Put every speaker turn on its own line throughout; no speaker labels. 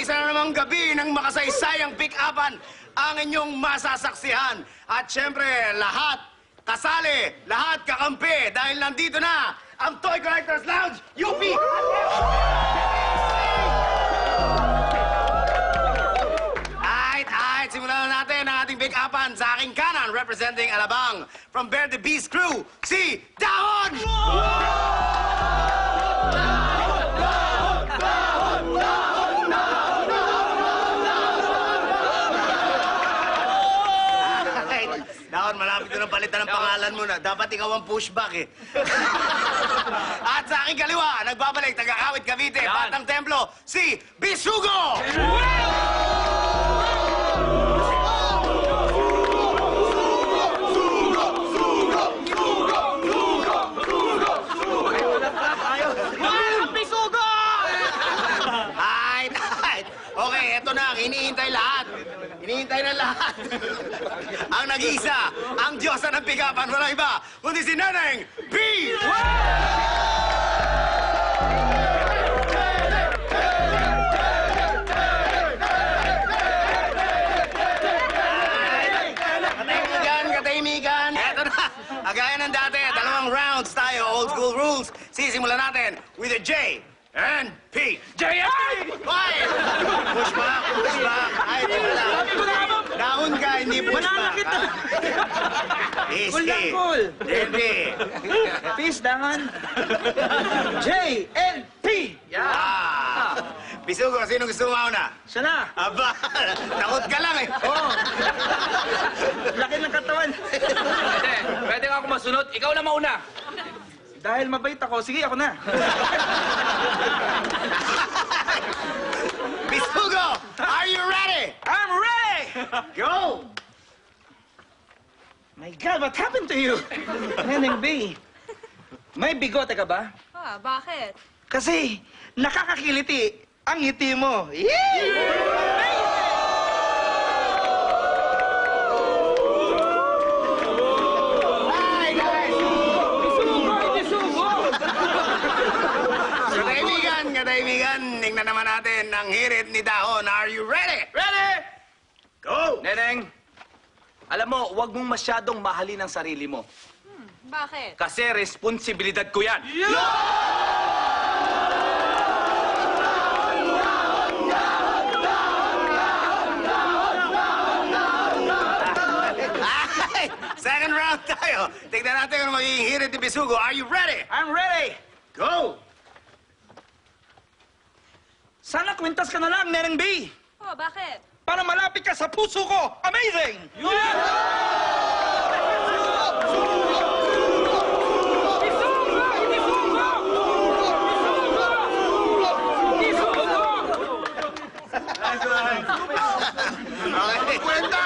isa na namang gabi ng makasaysayang pick-upan ang inyong masasaksihan. At syempre, lahat kasali, lahat kakampi dahil nandito na ang Toy Collectors Lounge, UP! Alright, simulan na natin ang ating pick-upan. Sa aking kanan, representing Alabang, from Bear the Beast Crew, si Dahon! Dahon, malapit na palitan ng pangalan mo na. Dapat ikaw ang pushback eh. At sa aking kaliwa, nagbabalik, taga-Kawit Cavite, Batang Templo, si Bisugo! Okay, eto na, hinihintay lahat. Hinihintay na lahat. Ang nag-iisa, ang Diyosa ng pick-upan, wala iba, kundi si Neneng B! Katahimikan. Eto na, agaya ng dati, 2 rounds tayo, old school rules. Sisimulan natin with a J and P. J&P! Why? Push back. Ay, teka lang. Down ka, hindi push back.
Cool.
J&P.
Peace, Dangan. J and P.
Yeah. Bisugo, sino gusto mo mauna?
Siya na.
Aba, takot ka lang eh.
Oo. Laki ng katawan.
Pwede nga ako masunod. Ikaw na mauna.
Dahil mabait ako, sige ako na.
Bisugo, are you ready?
I'm ready!
Go!
My God, what happened to you? Neneng B, may bigote ka ba?
Ah, bakit?
Kasi nakakakiliti ang ngiti mo. Yay!
Katahimikan, tingnan naman natin ang hirit ni Dahon. Are you ready?
Ready?
Go!
Neneng, alam mo, huwag mong masyadong mahalin ang sarili mo.
Bakit?
Kasi responsibilidad ko yan.
Ay, second round tayo. Tingnan natin kung magiging hirit ni Bisugo. Are you ready?
I'm ready!
Go!
Sana kwintas ka na lang, Neneng B.
Oh, bakit?
Para malapit ka sa puso ko. Amazing!
Okay. Kwenta!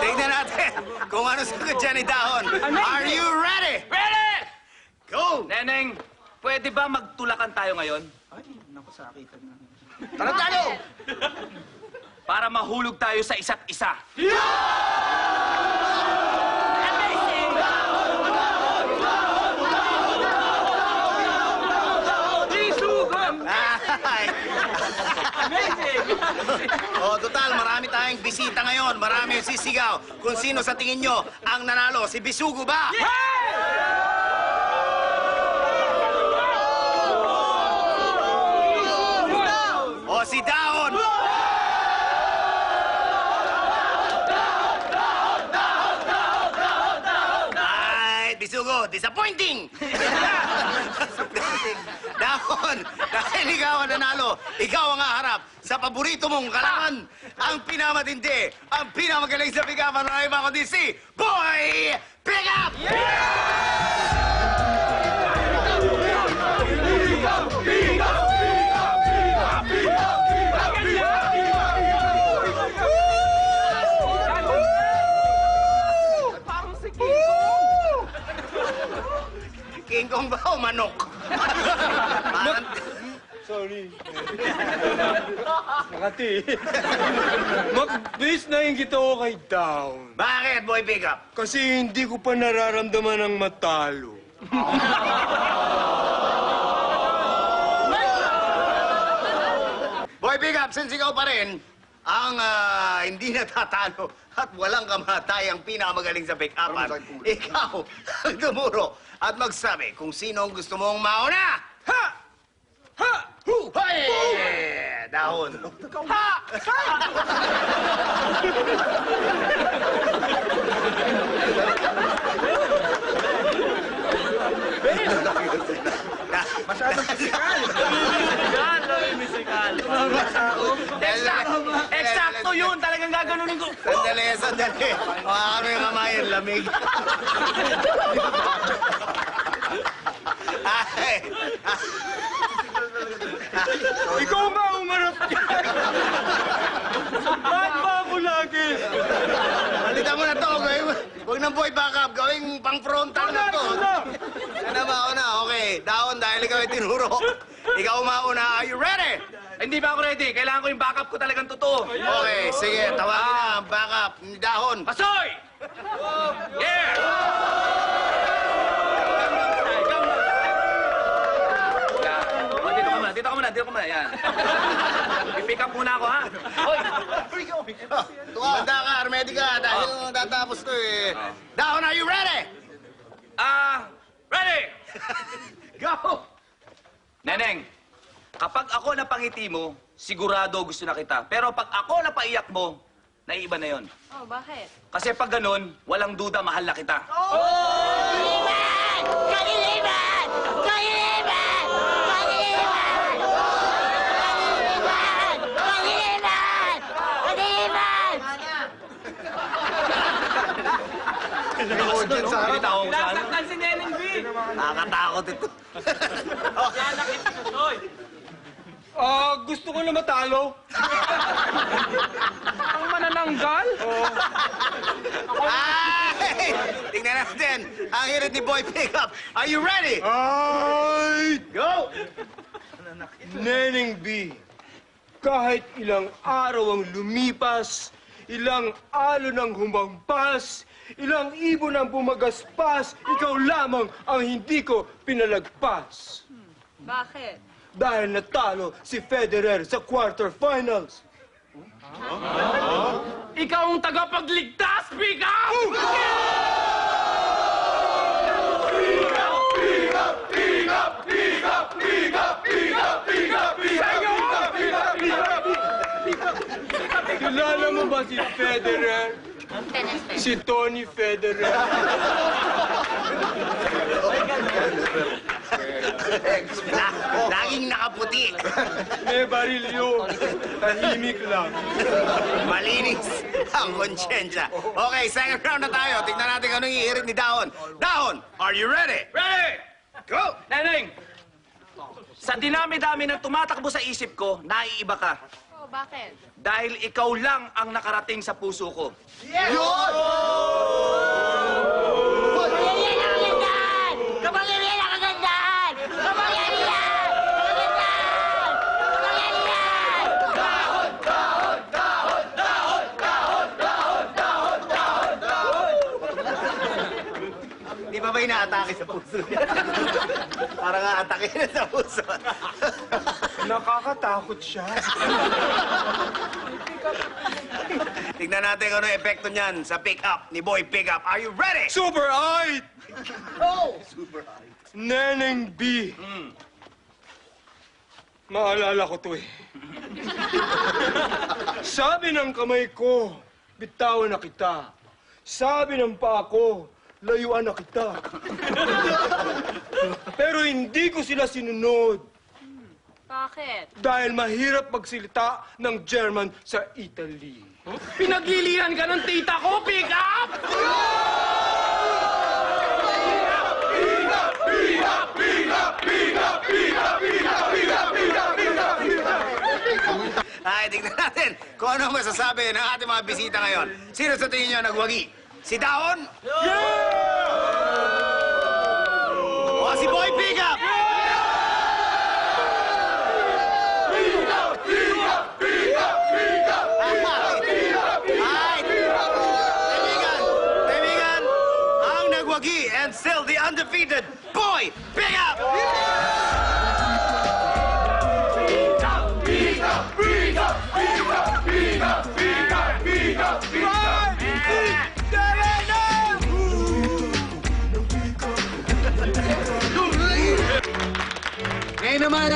Tingnan natin kung ano sagot dyan ni Dahon. Are you ready?
Ready?
Go!
Neneng, pwede ba magtulakan tayo ngayon?
Ay, naku, sakitan na.
Tara tayo!
Para mahulog tayo sa isa't isa.
Ay. Oh, total, marami tayong bisita ngayon. Marami yung sisigaw. Kung sino sa tingin nyo ang nanalo, si Bisugo ba? O si Dahon? Ay, Bisugo, disappointing! Dahon, dahil ikaw ang nanalo, ikaw ang haharap sa paborito mong kalaban, ang pinamatindi, ang pinamagaling sa pick-upan ng iba kundi si Boy Pick-Up! King Kong ba o manok? Parang...
Sorry. Makati. Mag-base na yung kita ko kay Down.
Bakit, Boy Pick-Up?
Kasi hindi ko pa nararamdaman ang matalo.
Boy Pickup, since ikaw pa rin ang hindi natatalo at walang kamatayang pinakamagaling sa pick-upan, ikaw ang tumuro at magsabi kung sino ang gusto mong mauna.
Ha! Ha!
Hu! Hoy! Dahon.
Ha!
Masyadong pisikal.
Yan, lalo musical. Eksakto yun. Talagang gaganunin ko.
Sandali, sandali. Makakano yung kamay, ang lamig. Ay!
Ikaw nga umarap dyan! Ba't ba ako lagi?
Halika mo na to, gawin mo. Huwag nang boy backup, gawing pang-frontal na to. Ano ba ako na? Okay, Dahon, dahil ikaw ay tinuro. Ikaw mauna, are you ready?
Hindi pa ako ready. Kailangan ko yung backup ko talagang totoo.
Okay, sige, tawagin na ang backup ni Dahon.
Pasoy! Yeah! Dito ka muna. Yan. I-pick up muna ako, ha? Hoy!
Tumanda ka, ready ka, dahil tatapos to eh. Dahon, are you ready?
Ready!
Go!
Neneng, kapag ako napangiti mo, sigurado gusto na kita. Pero pag ako napaiyak mo, naiiba na yon.
Oh, bakit?
Kasi pag ganun, walang duda, mahal na kita.
Nasaktan si Neneng B.
Nakakatakot ito.
Gusto ko na matalo.
Ang manananggal?
Ay! Tingnan natin ang hirit ni Boy Pickup. Are you ready?
Ay!
Go!
Neneng B, kahit ilang araw ang lumipas, ilang alon ang humampas, ilang ibon ang bumagaspas, ikaw lamang ang hindi ko pinalagpas.
Bakit?
Dahil natalo si Federer sa quarterfinals.
Ikaw ang tagapagligtas, pick up!
Kilala mo ba si Federer? Si Tony Federer.
Laging nakaputi.
May baril yun. Tahimik lang.
Malinis ang konsyensya. Okay, second round na tayo. Tignan natin anong ihirit ni Dahon. Dahon, are you ready?
Ready!
Go!
Neneng, sa dinami-dami ng tumatakbo sa isip ko, naiiba ka.
Oh, bakit?
Dahil ikaw lang ang nakarating sa puso ko.
Di ba ba inaatake sa puso niya? Parang aatake na sa puso.
Nakakatakot siya.
Tignan natin kung ano epekto niyan sa pick-up ni Boy Pickup. Are you ready?
Super Ait!
Oh!
Neneng B. Maalala ko to eh. Sabi ng kamay ko, bitawan na kita. Sabi ng paa ko, layuan na kita. Pero hindi ko sila sinunod
Bakit?
dahil mahirap magsilita ng German sa Italy.
Pinaglilihan ka ng tita ko, pick up!
Ay, tignan natin kung ano masasabi ng ating mga bisita ngayon. Sino sa tingin niyo nagwagi? Si Dahon? O si Boy Pickup? Ay, kaibigan, ang nagwagi and still the undefeated Boy Pickup!
naman